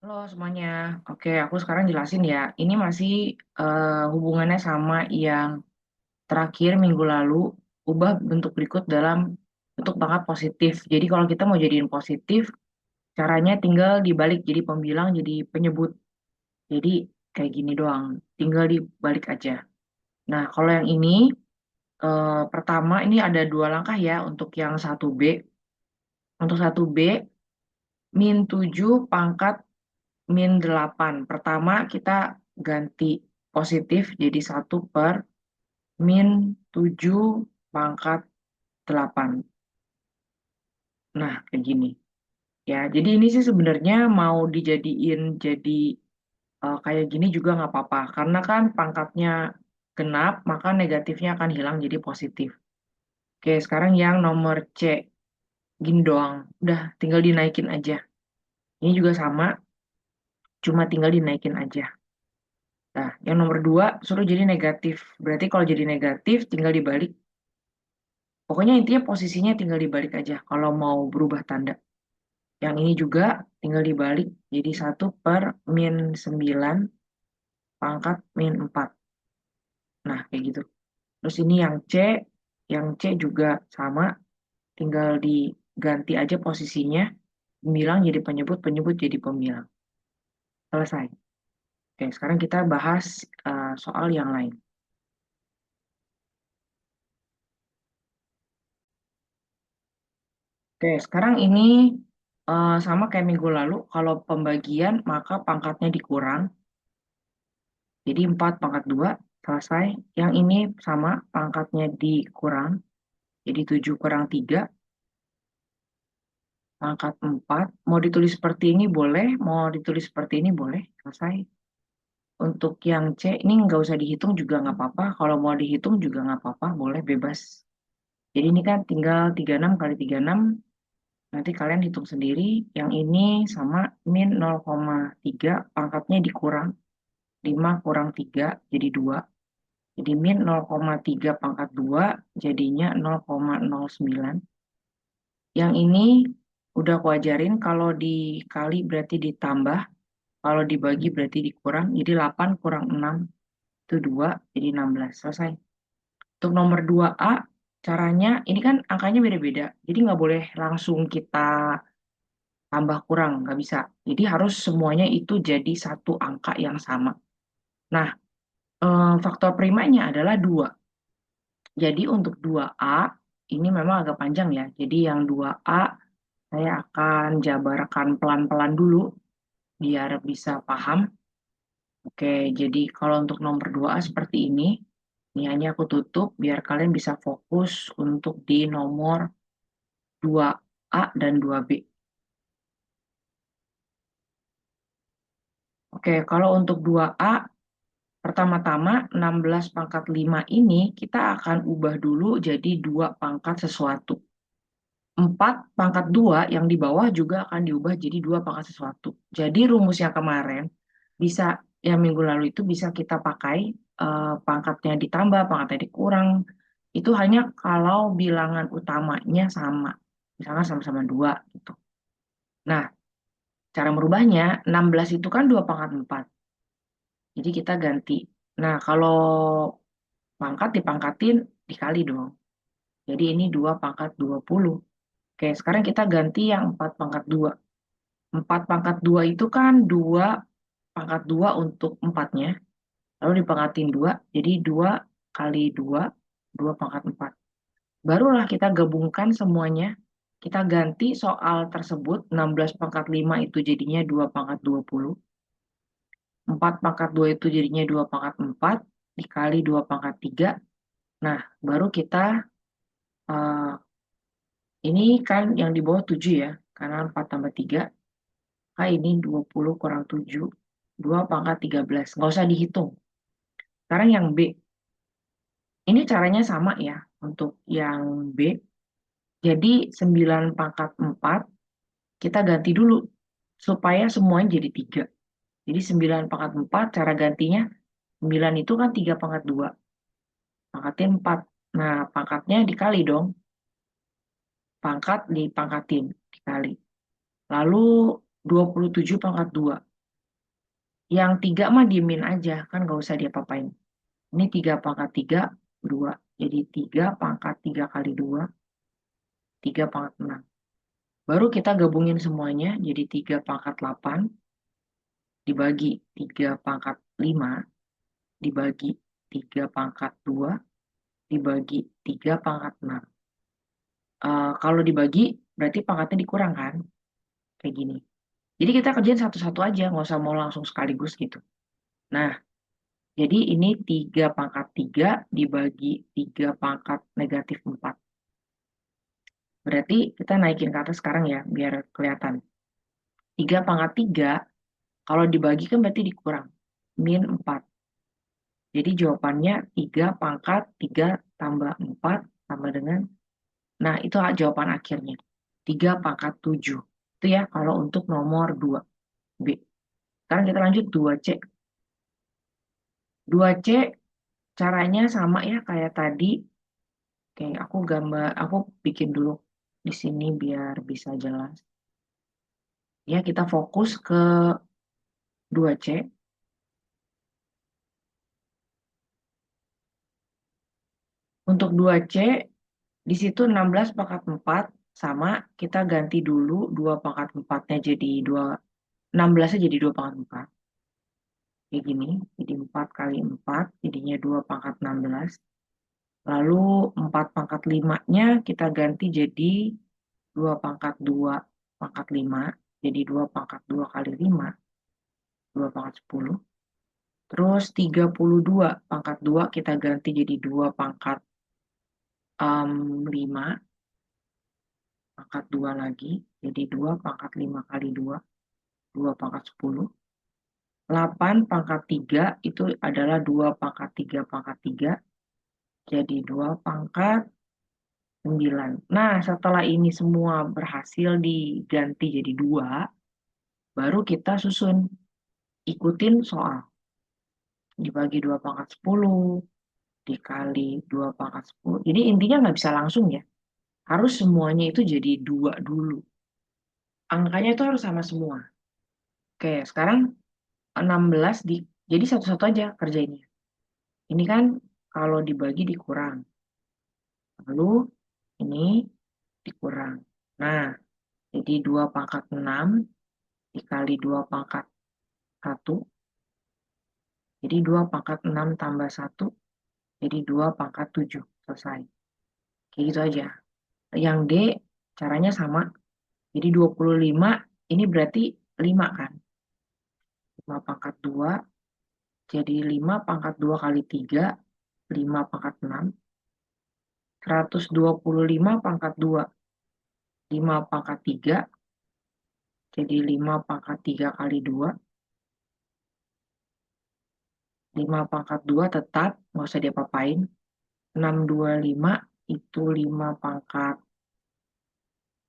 Halo semuanya. Oke, aku sekarang jelasin ya. Ini masih hubungannya sama yang terakhir minggu lalu, ubah bentuk berikut dalam bentuk pangkat positif. Jadi kalau kita mau jadiin positif, caranya tinggal dibalik jadi pembilang jadi penyebut. Jadi kayak gini doang, tinggal dibalik aja. Nah, kalau yang ini pertama ini ada dua langkah ya untuk yang satu b. Untuk satu b min 7 pangkat min 8. Pertama kita ganti positif jadi 1/min 7 pangkat 8. Nah, kayak gini. Ya, jadi ini sih sebenarnya mau dijadiin jadi kayak gini juga nggak apa-apa. Karena kan pangkatnya genap, maka negatifnya akan hilang jadi positif. Oke, sekarang yang nomor C. Gini doang. Udah, tinggal dinaikin aja. Ini juga sama, cuma tinggal dinaikin aja. Nah, yang nomor 2 suruh jadi negatif. Berarti kalau jadi negatif tinggal dibalik. Pokoknya intinya posisinya tinggal dibalik aja kalau mau berubah tanda. Yang ini juga tinggal dibalik jadi 1/min 9 pangkat min 4. Nah, kayak gitu. Terus ini yang C juga sama, tinggal diganti aja posisinya. Pembilang jadi penyebut, penyebut jadi pembilang. Selesai. Oke, sekarang kita bahas soal yang lain. Oke, sekarang ini sama kayak minggu lalu, kalau pembagian maka pangkatnya dikurang. Jadi 4/2 selesai. Yang ini sama, pangkatnya dikurang. Jadi 7/3 pangkat 4. Mau ditulis seperti ini boleh, mau ditulis seperti ini boleh. Selesai. Untuk yang C, ini nggak usah dihitung juga nggak apa-apa. Kalau mau dihitung juga nggak apa-apa, boleh bebas. Jadi ini kan tinggal 36 kali 36. Nanti kalian hitung sendiri. Yang ini sama min 0,3 pangkatnya dikurang. 5 kurang 3 jadi 2. Jadi min 0,3/2 jadinya 0,09. Yang ini udah aku ajarin kalau dikali berarti ditambah, kalau dibagi berarti dikurang. Jadi 8 kurang 6 itu 2, jadi 16. Selesai. Untuk nomor 2A, caranya ini kan angkanya beda-beda. Jadi nggak boleh langsung kita tambah kurang, nggak bisa. Jadi harus semuanya itu jadi satu angka yang sama. Nah, faktor primanya adalah 2. Jadi untuk 2A ini memang agak panjang ya. Jadi yang 2A saya akan jabarkan pelan-pelan dulu biar bisa paham. Oke, jadi kalau untuk nomor 2A seperti ini. Ini hanya aku tutup biar kalian bisa fokus untuk di nomor 2A dan 2B. Oke, kalau untuk 2A pertama-tama 16/5 ini kita akan ubah dulu jadi 2 pangkat sesuatu. 4/2 yang di bawah juga akan diubah jadi 2 pangkat sesuatu. Jadi rumus yang kemarin bisa yang minggu lalu itu bisa kita pakai pangkatnya ditambah, pangkatnya dikurang. Itu hanya kalau bilangan utamanya sama. Misalnya sama-sama 2 gitu. Nah, cara merubahnya 16 itu kan 2/4. Jadi kita ganti. Nah, kalau pangkat dipangkatin dikali dong. Jadi ini 2/20. Oke, sekarang kita ganti yang 4/2. 4/2 itu kan 2/2 untuk 4-nya. Lalu dipangkatin 2, jadi 2 kali 2, 2/4. Barulah kita gabungkan semuanya. Kita ganti soal tersebut, 16/5 itu jadinya 2/20. 4/2 itu jadinya 2/4, dikali 2/3. Nah, baru kita, eh, ini kan yang di bawah 7 ya, karena 4 tambah 3. Ini 20 kurang 7, 2/13. Nggak usah dihitung. Sekarang yang B. Ini caranya sama ya, untuk yang B. Jadi 9/4 kita ganti dulu, supaya semuanya jadi 3. Jadi 9/4 cara gantinya, 9 itu kan 3/2. Pangkatin 4. Nah, pangkatnya dikali dong. Pangkat dipangkatin, dikali. Lalu 27/2. Yang 3 mah diemin aja, kan nggak usah diapa-apain. Ini 3 pangkat 3, 2. Jadi 3 pangkat 3 kali 2, 3 pangkat 6. Baru kita gabungin semuanya, jadi 3 pangkat 8 dibagi 3 pangkat 5, dibagi 3 pangkat 2, dibagi 3 pangkat 6. Kalau dibagi, berarti pangkatnya dikurang kan? Kayak gini. Jadi kita kerjain satu-satu aja, nggak usah mau langsung sekaligus gitu. Nah, jadi ini 3 pangkat 3 dibagi 3 pangkat negatif 4. Berarti kita naikin ke atas sekarang ya, biar kelihatan. 3 pangkat 3, kalau dibagi kan berarti dikurang. Min 4. Jadi jawabannya 3 pangkat 3 tambah 4 tambah dengan, nah itu jawaban akhirnya. 3 pangkat 7. Itu ya kalau untuk nomor 2. B. Sekarang kita lanjut 2C. 2C caranya sama ya kayak tadi. Oke, aku bikin dulu di sini biar bisa jelas. Ya, kita fokus ke 2C. Untuk 2C, di situ 16 pangkat 4 sama, kita ganti dulu 2 pangkat 4-nya jadi 2, 16-nya jadi 2 pangkat 4. Kayak gini, jadi 4 kali 4, jadinya 2 pangkat 16. Lalu 4 pangkat 5-nya kita ganti jadi 2 pangkat 2 pangkat 5, jadi 2 pangkat 2 kali 5, 2 pangkat 10. Terus 32 pangkat 2 kita ganti jadi 2 pangkat 5, pangkat 2 lagi, jadi 2 pangkat 5 kali 2, 2 pangkat 10. 8 pangkat 3 itu adalah 2 pangkat 3 pangkat 3, jadi 2 pangkat 9. Nah, setelah ini semua berhasil diganti jadi 2, baru kita susun, ikutin soal. Dibagi 2 pangkat 10, dikali 2 pangkat 10. Jadi intinya nggak bisa langsung ya. Harus semuanya itu jadi 2 dulu. Angkanya itu harus sama semua. Oke, sekarang 16 jadi satu-satu aja kerjainnya. Ini kan kalau dibagi dikurang. Lalu ini dikurang. Nah, jadi 2 pangkat 6 dikali 2 pangkat 1. Jadi 2 pangkat 6 tambah 1. Jadi 2 pangkat 7. Selesai. Kayak gitu aja. Yang D caranya sama. Jadi 25 ini berarti 5 kan. 5 pangkat 2. Jadi 5 pangkat 2 kali 3. 5 pangkat 6. 125 pangkat 2. 5 pangkat 3. Jadi 5 pangkat 3 kali 2. 5 pangkat 2 tetap, nggak usah diapa-apain. 625 itu 5 pangkat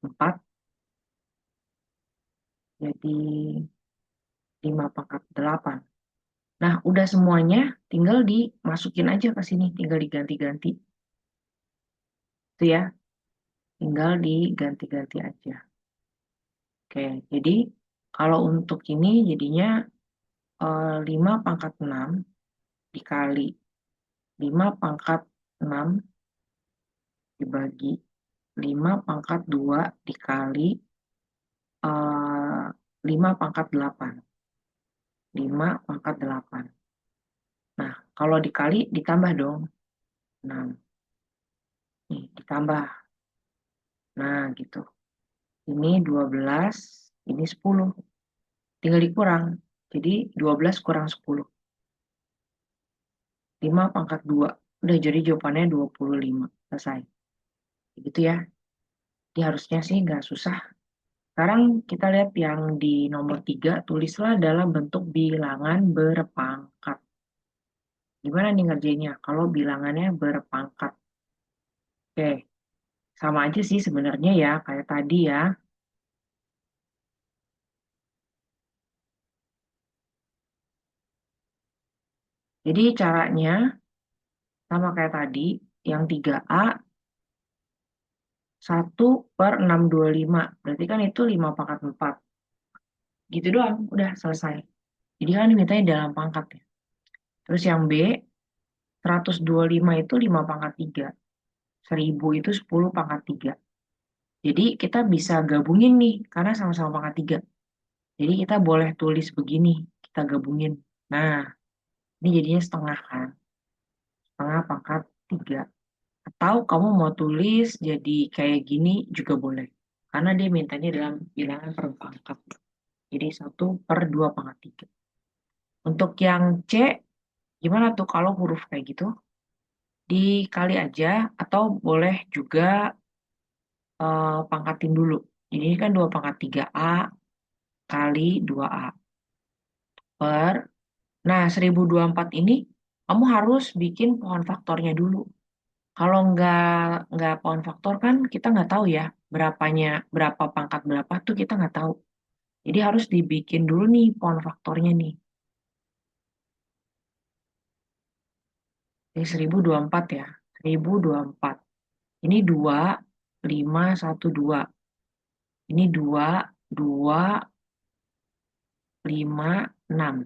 4. Jadi 5 pangkat 8. Nah, udah semuanya tinggal dimasukin aja ke sini. Tinggal diganti-ganti. Itu ya. Tinggal diganti-ganti aja. Oke, jadi kalau untuk ini jadinya 5 pangkat 6 dikali 5 pangkat 6 dibagi 5 pangkat 2 dikali 5 pangkat 8. 5 pangkat 8. Nah, kalau dikali ditambah dong. 6. Nih, ditambah. Nah, gitu. Ini 12, ini 10. Tinggal dikurang. Jadi 12 kurang 10. 5 pangkat 2. Udah jadi jawabannya 25. Selesai. Gitu ya. Jadi harusnya sih nggak susah. Sekarang kita lihat yang di nomor 3. Tulislah dalam bentuk bilangan berpangkat. Gimana nih ngerjainnya? Kalau bilangannya berpangkat. Oke, sama aja sih sebenarnya ya, kayak tadi ya. Jadi caranya sama kayak tadi, yang 3A 1/625. Berarti kan itu 5 pangkat 4. Gitu doang, udah selesai. Jadi kan dimintanya dalam pangkat ya. Terus yang B, 125 itu 5 pangkat 3. 1000 itu 10 pangkat 3. Jadi kita bisa gabungin nih, karena sama-sama pangkat 3. Jadi kita boleh tulis begini, kita gabungin. Nah, ini jadinya setengah kan, setengah pangkat 3. Atau kamu mau tulis jadi kayak gini juga boleh. Karena dia mintanya dalam bilangan per pangkat. Jadi 1/2 pangkat 3. Untuk yang C, gimana tuh kalau huruf kayak gitu? Dikali aja, atau boleh juga pangkatin dulu. Jadi ini kan 2 pangkat 3A kali 2A per. Nah, 1024 ini kamu harus bikin pohon faktornya dulu. Kalau nggak pohon faktor kan kita nggak tahu ya berapanya, berapa pangkat berapa tuh kita nggak tahu. Jadi harus dibikin dulu nih pohon faktornya nih. Ini 1024 ya. 1024. Ini 2, 5, 1, 2. Ini 2, 2, 5, 6.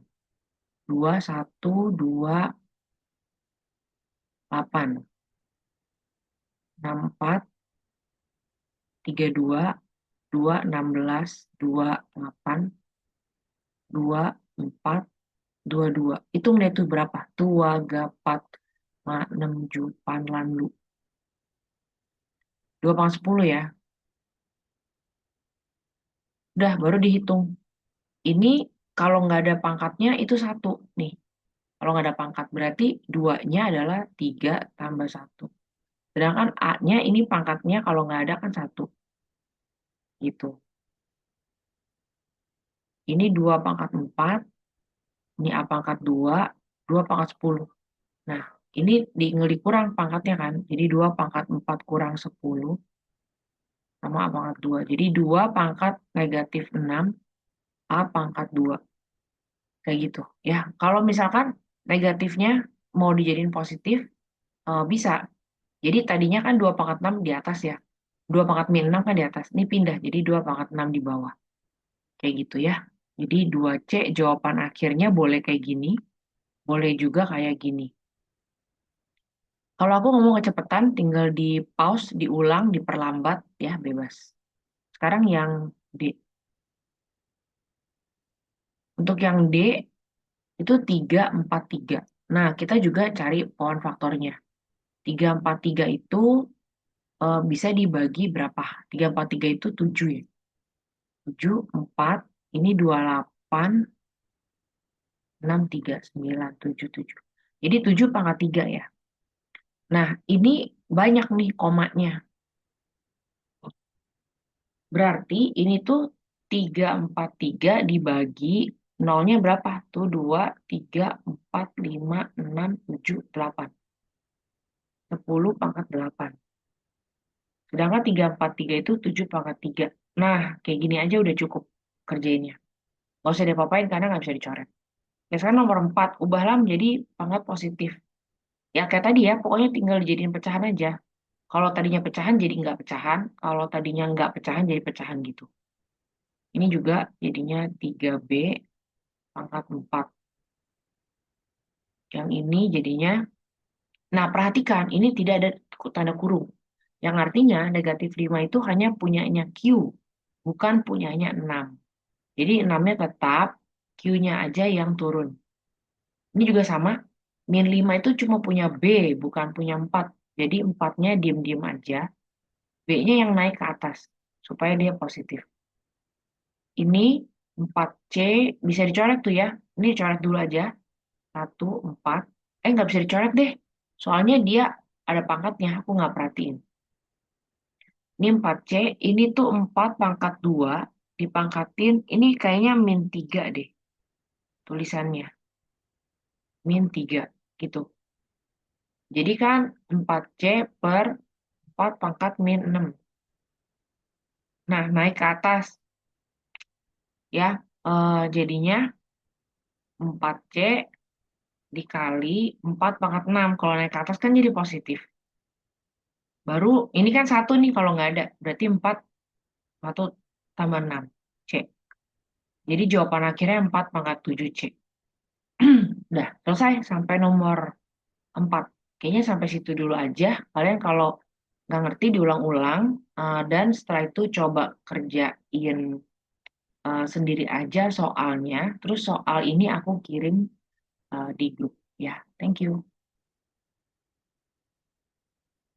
2, 1, 2, 8. 6, 4, 3, 2, 2, 16, 2, 8, 2, 4, 2, 2. Hitung deh itu berapa? 2, 4, 5, 6, 7, 8, 2. 2/10 ya. Udah, baru dihitung. Ini kalau nggak ada pangkatnya itu 1 nih. Kalau nggak ada pangkat berarti 2-nya adalah 3 tambah 1. Sedangkan A-nya ini pangkatnya kalau nggak ada kan 1. Gitu. Ini 2/4. Ini A pangkat 2. 2/10. Nah, ini dikurang pangkatnya kan. Jadi 2/4 kurang 10 sama A pangkat 2. Jadi 2/-6 A pangkat 2. Kayak gitu. Ya, kalau misalkan negatifnya mau dijadiin positif, bisa. Jadi tadinya kan 2/6 di atas ya. 2/-6 kan di atas. Ini pindah, jadi 2/6 di bawah. Kayak gitu ya. Jadi 2C jawaban akhirnya boleh kayak gini, boleh juga kayak gini. Kalau aku ngomong kecepatan, tinggal di pause, diulang, diperlambat, ya bebas. Sekarang yang D. Untuk yang D, itu 3, 4, 3. Nah, kita juga cari pohon faktornya. 3, 4, 3 itu bisa dibagi berapa? 3, 4, 3 itu 7 ya. 7, 4, ini 28, 6, 3, 9, 7, 7. Jadi 7/3 ya. Nah, ini banyak nih komanya. Berarti ini tuh 3/4 3 dibagi nolnya berapa? Tuh 2, 3, 4, 5, 6, 7, 8. 10/8. Sedangkan 3/4 3 itu 7/3. Nah, kayak gini aja udah cukup kerjainnya. Gak usah diapa-apain karena nggak bisa dicoret. Ya sekarang nomor 4, ubahlah menjadi pangkat positif. Ya kayak tadi ya, pokoknya tinggal dijadiin pecahan aja. Kalau tadinya pecahan jadi nggak pecahan, kalau tadinya nggak pecahan jadi pecahan gitu. Ini juga jadinya 3B pangkat 4. Yang ini jadinya, nah perhatikan, ini tidak ada tanda kurung. Yang artinya negatif 5 itu hanya punyanya Q, bukan punyanya 6. Jadi 6-nya tetap, Q-nya aja yang turun. Ini juga sama, min 5 itu cuma punya B, bukan punya 4. Jadi 4-nya diem-diem aja, B-nya yang naik ke atas, supaya dia positif. Ini 4C, bisa dicoret tuh ya. Ini dicoret dulu aja. 1, 4. Nggak bisa dicoret deh. Soalnya dia ada pangkatnya, aku nggak perhatiin. Ini 4C, ini tuh 4/2, dipangkatin, ini kayaknya min 3 deh tulisannya. Min 3, gitu. Jadi kan 4C per 4/-6. Nah, naik ke atas. Ya, jadinya 4C dikali 4/6. Kalau naik ke atas kan jadi positif. Baru, ini kan 1 nih kalau nggak ada. Berarti 4, 1 tambah 6. C. Jadi jawaban akhirnya 4/7C. Udah selesai sampai nomor 4. Kayaknya sampai situ dulu aja. Kalian kalau nggak ngerti diulang-ulang, dan setelah itu coba kerjain sendiri aja soalnya. Terus soal ini aku kirim di grup. Ya, thank you.